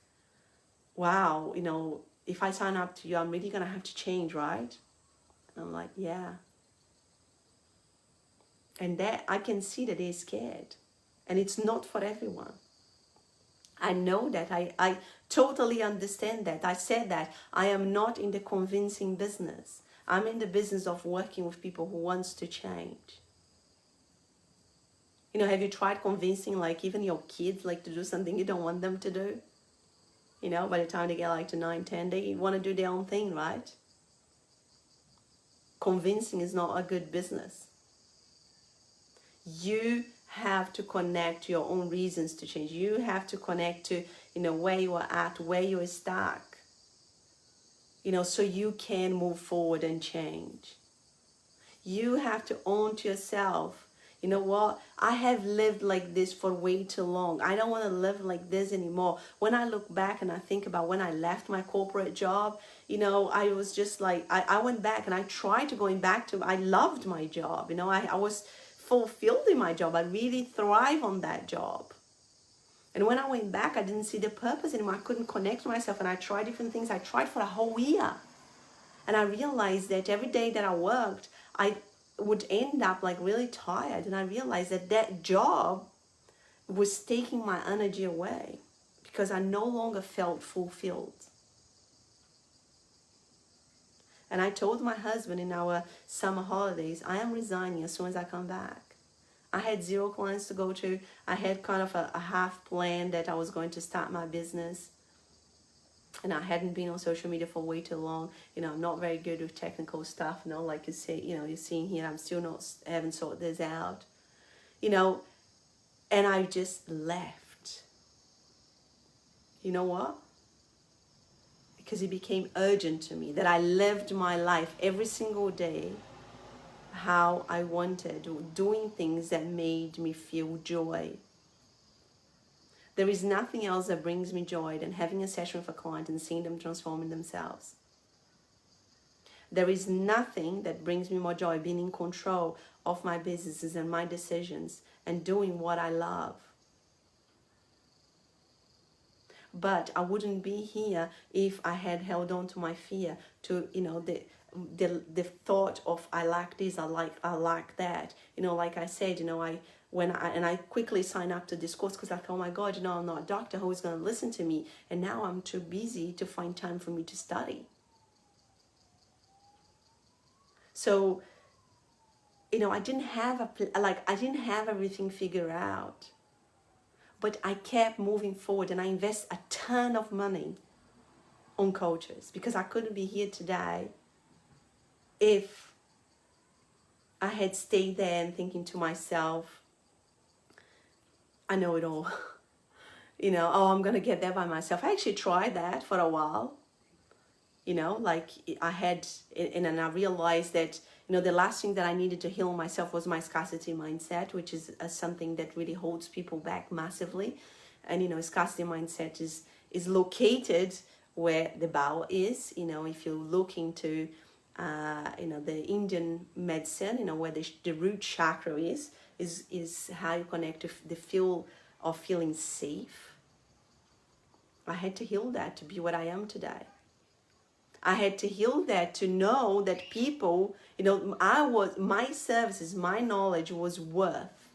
S1: wow, you know, if I sign up to you, I'm really going to have to change, right? And I'm like, yeah. And that I can see that they're scared. And it's not for everyone. I know that. I totally understand that. I said that. I am not in the convincing business. I'm in the business of working with people who wants to change. You know, have you tried convincing like even your kids like to do something you don't want them to do? You know, by the time they get like to 9, 10, they want to do their own thing, right? Convincing is not a good business. You have to connect to your own reasons to change. You have to connect to, you know, where you are at, where you are stuck. You know, so you can move forward and change. You have to own to yourself, you know what, I have lived like this for way too long. I don't want to live like this anymore. When I look back and I think about when I left my corporate job, you know, I was just like, I went back and I tried to going back to, I loved my job. You know, I was fulfilled in my job. I really thrive on that job. And when I went back, I didn't see the purpose anymore. I couldn't connect to myself, and I tried different things. I tried for a whole year. And I realized that every day that I worked, I would end up like really tired. And I realized that that job was taking my energy away because I no longer felt fulfilled. And I told my husband in our summer holidays, I am resigning as soon as I come back. I had 0 clients to go to. I had kind of a half plan that I was going to start my business. And I hadn't been on social media for way too long. You know, I'm not very good with technical stuff. You know, like you say, you know, you're seeing here, I'm still not, haven't sorted this out. You know, and I just left. You know what? Because it became urgent to me that I lived my life every single day how I wanted, doing things that made me feel joy. There is nothing else that brings me joy than having a session with a client and seeing them transforming themselves. There is nothing that brings me more joy being in control of my businesses and my decisions and doing what I love. But I wouldn't be here if I had held on to my fear, to, you know, the thought of I like this, I like that. You know, like I said, you know, I quickly signed up to this course because I thought, oh my God, you know, I'm not a doctor, who is going to listen to me? And now I'm too busy to find time for me to study. So, you know, I didn't have everything figured out. But I kept moving forward, and I invest a ton of money on coaches because I couldn't be here today if I had stayed there and thinking to myself, I know it all. You know, oh, I'm going to get there by myself. I actually tried that for a while. You know, like I had, and I realized that, you know, the last thing that I needed to heal myself was my scarcity mindset, which is something that really holds people back massively. And, you know, scarcity mindset is located where the bowel is. You know, if you look into, you know, the Indian medicine, you know, where the root chakra is how you connect to the feel of feeling safe. I had to heal that to be what I am today. I had to heal that to know that people, you know, my services, my knowledge was worth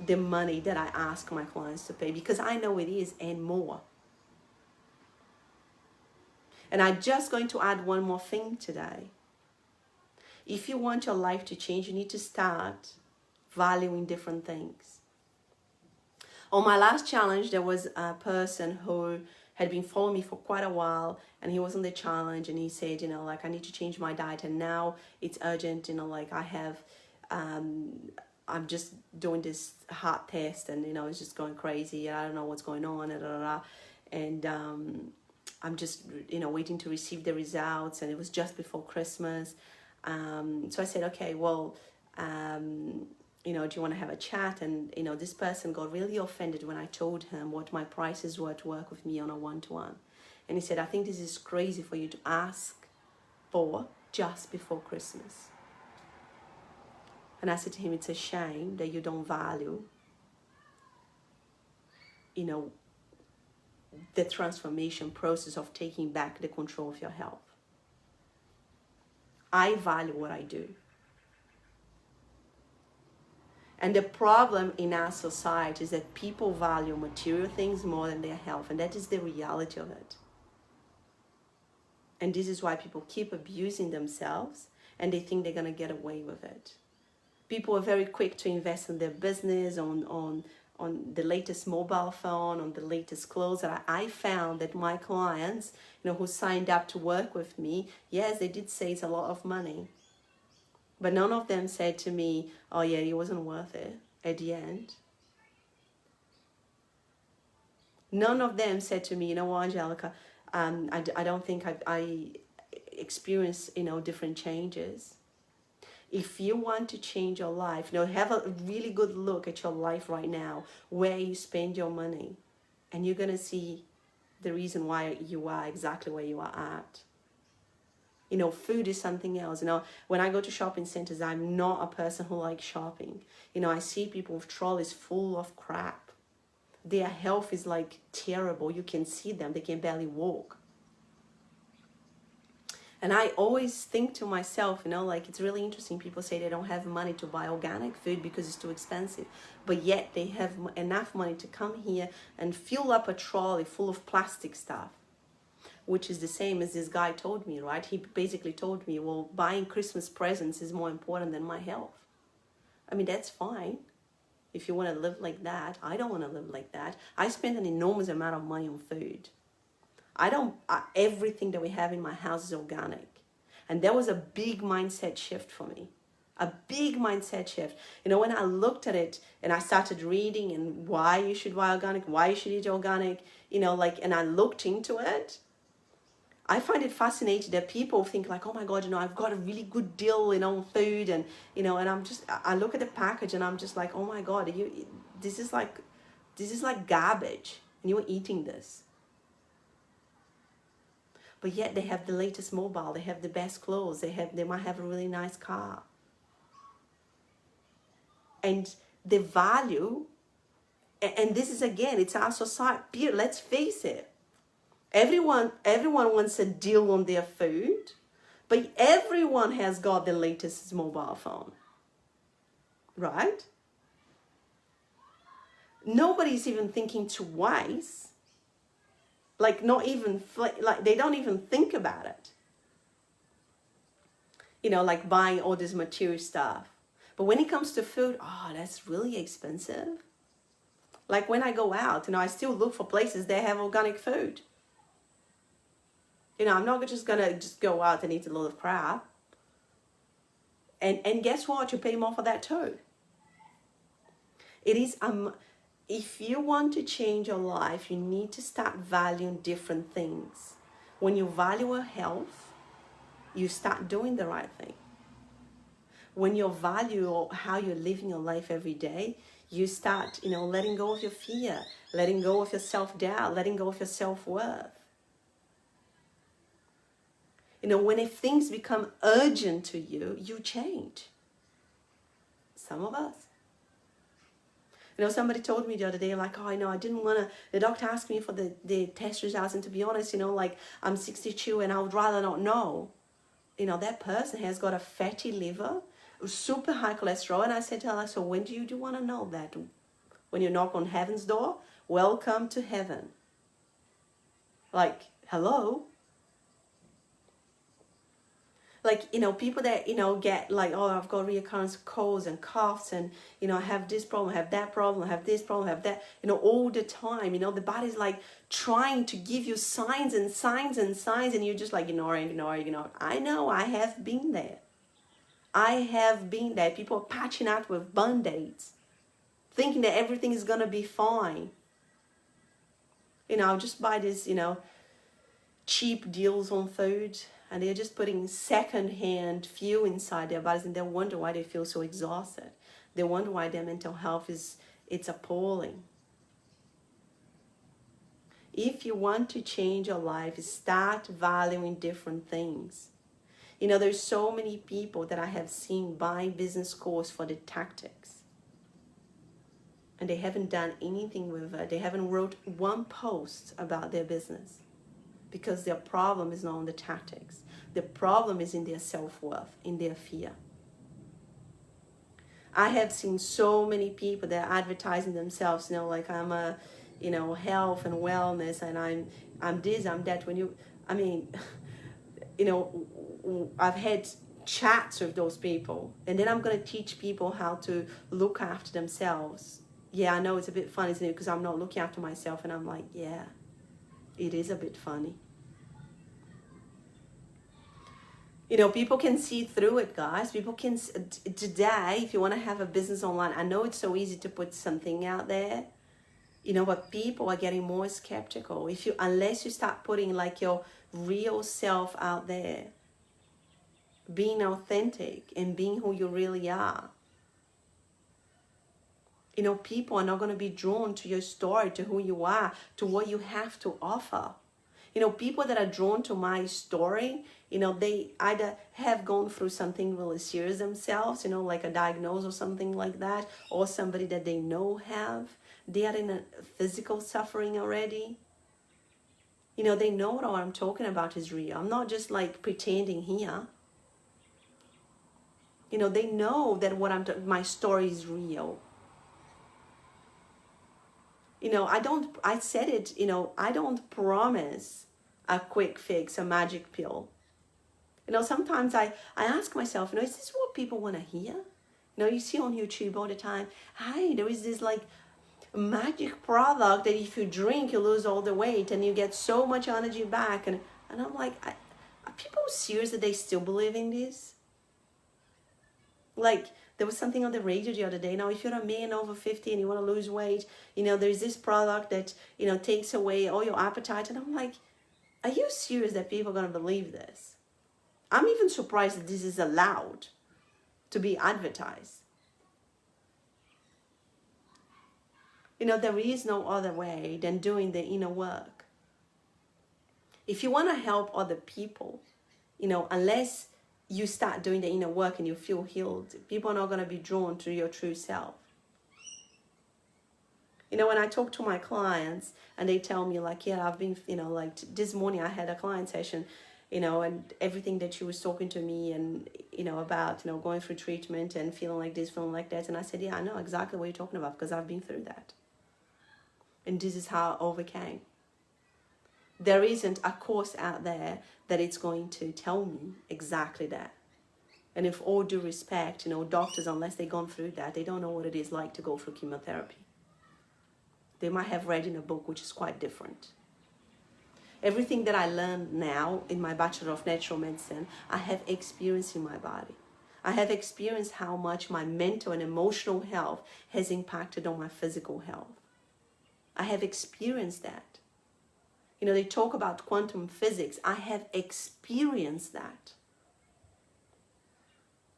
S1: the money that I ask my clients to pay, because I know it is, and more. And I'm just going to add one more thing today. If you want your life to change, you need to start valuing different things. On my last challenge, there was a person who had been following me for quite a while, and he was on the challenge, and he said, you know, like, I need to change my diet, and now it's urgent, you know, like I have, I'm just doing this heart test, and, you know, it's just going crazy, I don't know what's going on, and I'm just, you know, waiting to receive the results, and it was just before Christmas. So I said, okay, well, you know, do you want to have a chat? And, you know, this person got really offended when I told him what my prices were to work with me on a one-to-one. And he said, I think this is crazy for you to ask for just before Christmas. And I said to him, it's a shame that you don't value, you know, the transformation process of taking back the control of your health. I value what I do. And the problem in our society is that people value material things more than their health, and that is the reality of it. And this is why people keep abusing themselves, and they think they're going to get away with it. People are very quick to invest in their business, on the latest mobile phone, on the latest clothes. And I found that my clients, who signed up to work with me, yes, they did say it's a lot of money. But none of them said to me, oh yeah, it wasn't worth it at the end. None of them said to me, you know what, Angelica, I don't think I experience, different changes. If you want to change your life, have a really good look at your life right now, where you spend your money, and you're going to see the reason why you are exactly where you are at. Food is something else. When I go to shopping centers, I'm not a person who likes shopping. I see people with trolleys full of crap. Their health is like terrible. You can see them. They can barely walk. And I always think to myself, it's really interesting. People say they don't have money to buy organic food because it's too expensive. But yet they have enough money to come here and fill up a trolley full of plastic stuff. Which is the same as this guy told me, right? He basically told me, well, buying Christmas presents is more important than my health. I mean, that's fine. If you want to live like that, I don't want to live like that. I spend an enormous amount of money on food. Everything that we have in my house is organic. And that was a big mindset shift for me. A big mindset shift. When I looked at it and I started reading and why you should buy organic, why you should eat organic, and I looked into it, I find it fascinating that people think like, oh my God, I've got a really good deal, on food, and and I look at the package and I'm just like, oh my God, this is like garbage, and you're eating this. But yet they have the latest mobile, they have the best clothes, they might have a really nice car. And the value, and this is again, it's our society, let's face it. Everyone wants a deal on their food, but everyone has got the latest mobile phone, right? Nobody's even thinking twice, like they don't even think about it. Like buying all this material stuff. But when it comes to food, oh, that's really expensive. Like when I go out, I still look for places that have organic food. I'm not just gonna go out and eat a lot of crap. And guess what? You pay more for that too. It is if you want to change your life, you need to start valuing different things. When you value your health, you start doing the right thing. When you value how you're living your life every day, you start, letting go of your fear, letting go of your self-doubt, letting go of your self-worth. When things become urgent to you, you change. Some of us. Somebody told me the other day, like, oh, I didn't want to, the doctor asked me for the test results, and to be honest, I'm 62 and I would rather not know. That person has got a fatty liver, super high cholesterol, and I said to her, so when do you want to know that? When you knock on heaven's door? Welcome to heaven. Like, hello? Like, people that, get like, oh, I've got recurrent colds and coughs, and, I have this problem, I have that problem, I have this problem, I have that, all the time. The body's like trying to give you signs and signs and signs, and you're just like ignore. I know, I have been there. People are patching out with Band-Aids, thinking that everything is going to be fine. Just buy this, cheap deals on food, and they're just putting second-hand fuel inside their bodies, and they wonder why they feel so exhausted. They wonder why their mental health it's appalling. If you want to change your life, start valuing different things. There's so many people that I have seen buying business course for the tactics, and they haven't done anything with it. They haven't wrote one post about their business. Because their problem is not on the tactics. The problem is in their self-worth, in their fear. I have seen so many people that are advertising themselves, like I'm a, health and wellness, and I'm this, I'm that. I've had chats with those people. And then I'm going to teach people how to look after themselves. Yeah, I know it's a bit funny, isn't it? Because I'm not looking after myself, and I'm like, yeah, it is a bit funny. You know, people can see through it, guys. People can, today, if you want to have a business online, I know it's so easy to put something out there, you know, but people are getting more skeptical. Unless you start putting like your real self out there, being authentic and being who you really are. You know, people are not going to be drawn to your story, to who you are, to what you have to offer. You know, people that are drawn to my story, you know, they either have gone through something really serious themselves, you know, like a diagnosis or something like that, or somebody that they know have. They are in a physical suffering already. You know, they know what I'm talking about is real. I'm not just like pretending here. You know, they know that my story is real. You know, I said it, you know, I don't promise a quick fix, a magic pill. You know, sometimes I ask myself, you know, is this what people want to hear? You know, you see on YouTube all the time, hey, there is this like magic product that if you drink, you lose all the weight and you get so much energy back. And I'm like, are people serious that they still believe in this? Like, there was something on the radio the other day. Now, if you're a man over 50 and you want to lose weight, you know, there's this product that, you know, takes away all your appetite. And I'm like, are you serious that people are going to believe this? I'm even surprised that this is allowed to be advertised. You know, there is no other way than doing the inner work. If you want to help other people, you know, unless you start doing the inner work and you feel healed, people are not going to be drawn to your true self. You know, when I talk to my clients and they tell me like, yeah, I've been, you know, like this morning I had a client session, you know, and everything that she was talking to me and, you know, about, you know, going through treatment and feeling like this, feeling like that. And I said, yeah, I know exactly what you're talking about because I've been through that. And this is how I overcame. There isn't a course out there that it's going to tell me exactly that. And with all due respect, you know, doctors, unless they've gone through that, they don't know what it is like to go through chemotherapy. They might have read in a book, which is quite different. Everything that I learned now in my Bachelor of Natural Medicine, I have experienced in my body. I have experienced how much my mental and emotional health has impacted on my physical health. I have experienced that. You know, they talk about quantum physics. I have experienced that.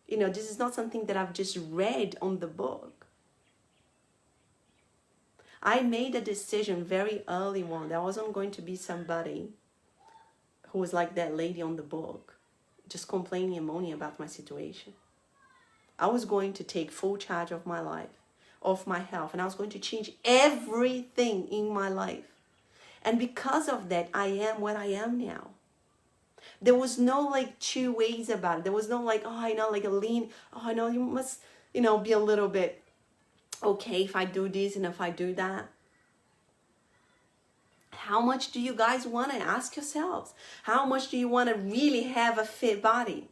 S1: You know, this is not something that I've just read on the book. I made a decision very early on that I wasn't going to be somebody who was like that lady on the book, just complaining and moaning about my situation. I was going to take full charge of my life, of my health, and I was going to change everything in my life. And because of that, I am what I am now. There was no like two ways about it. There was no like, oh, I know, like a lean, oh, I know you must, you know, be a little bit okay if I do this and if I do that. How much do you guys want to ask yourselves? How much do you want to really have a fit body?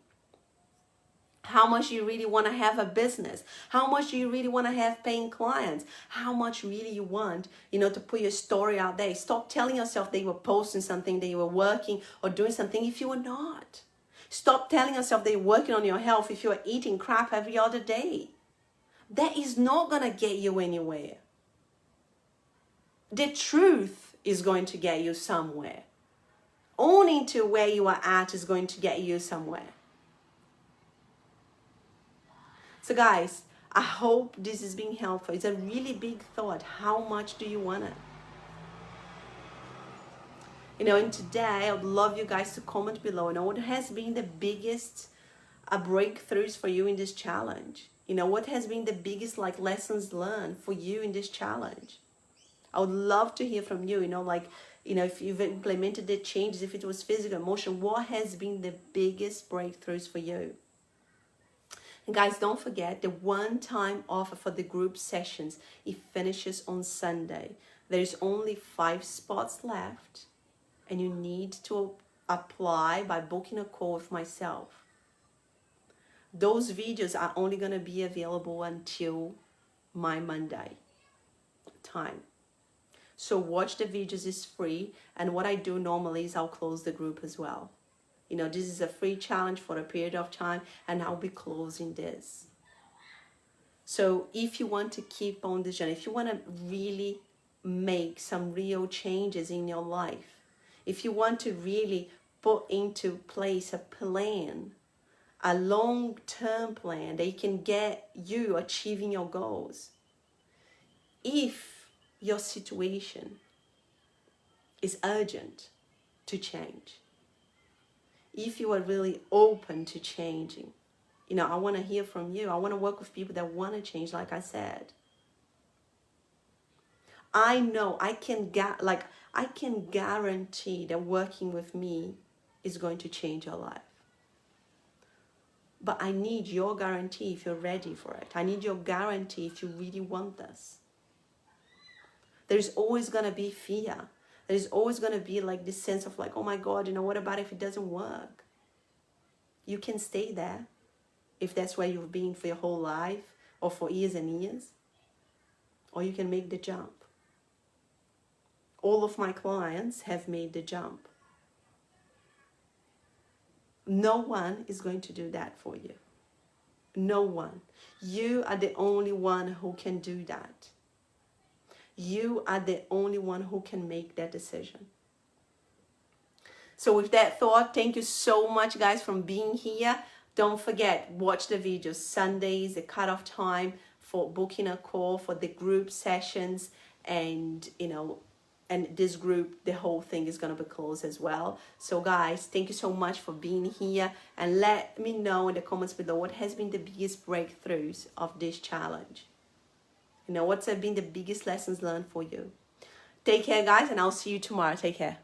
S1: How much do you really want to have a business? How much do you really want to have paying clients? How much really you want, you know, to put your story out there? Stop telling yourself that you were posting something, that you were working or doing something if you were not. Stop telling yourself that you're working on your health if you're eating crap every other day. That is not going to get you anywhere. The truth is going to get you somewhere. Owning to where you are at is going to get you somewhere. So guys, I hope this is being helpful. It's a really big thought. How much do you want it? You know, and today I would love you guys to comment below. You know, what has been the biggest breakthroughs for you in this challenge? You know, what has been the biggest like lessons learned for you in this challenge? I would love to hear from you. You know, like, you know, if you've implemented the changes, if it was physical, emotion, what has been the biggest breakthroughs for you? And guys, don't forget the one-time offer for the group sessions. It finishes on Sunday. There's only 5 spots left, and you need to apply by booking a call with myself. Those videos are only going to be available until my Monday time. So watch the videos, it's free. And what I do normally is I'll close the group as well. You know, this is a free challenge for a period of time, and I'll be closing this. So if you want to keep on this journey, if you want to really make some real changes in your life, if you want to really put into place a plan, a long-term plan that can get you achieving your goals, if your situation is urgent to change, if you are really open to changing, you know, I want to hear from you. I want to work with people that want to change, like I said. I know I can guarantee that working with me is going to change your life. But I need your guarantee if you're ready for it. I need your guarantee if you really want this. There's always going to be fear. There's always going to be like this sense of like, oh my God, you know, what about if it doesn't work? You can stay there if that's where you've been for your whole life or for years and years. Or you can make the jump. All of my clients have made the jump. No one is going to do that for you. No one. You are the only one who can do that. You are the only one who can make that decision. So with that thought, thank you so much, guys, for being here. Don't forget, watch the videos. Sundays, the cutoff time for booking a call for the group sessions, and you know, and this group, the whole thing is going to be closed as well. So guys, thank you so much for being here, and let me know in the comments below what has been the biggest breakthroughs of this challenge. You know, what's been the biggest lessons learned for you. Take care, guys, and I'll see you tomorrow. Take care.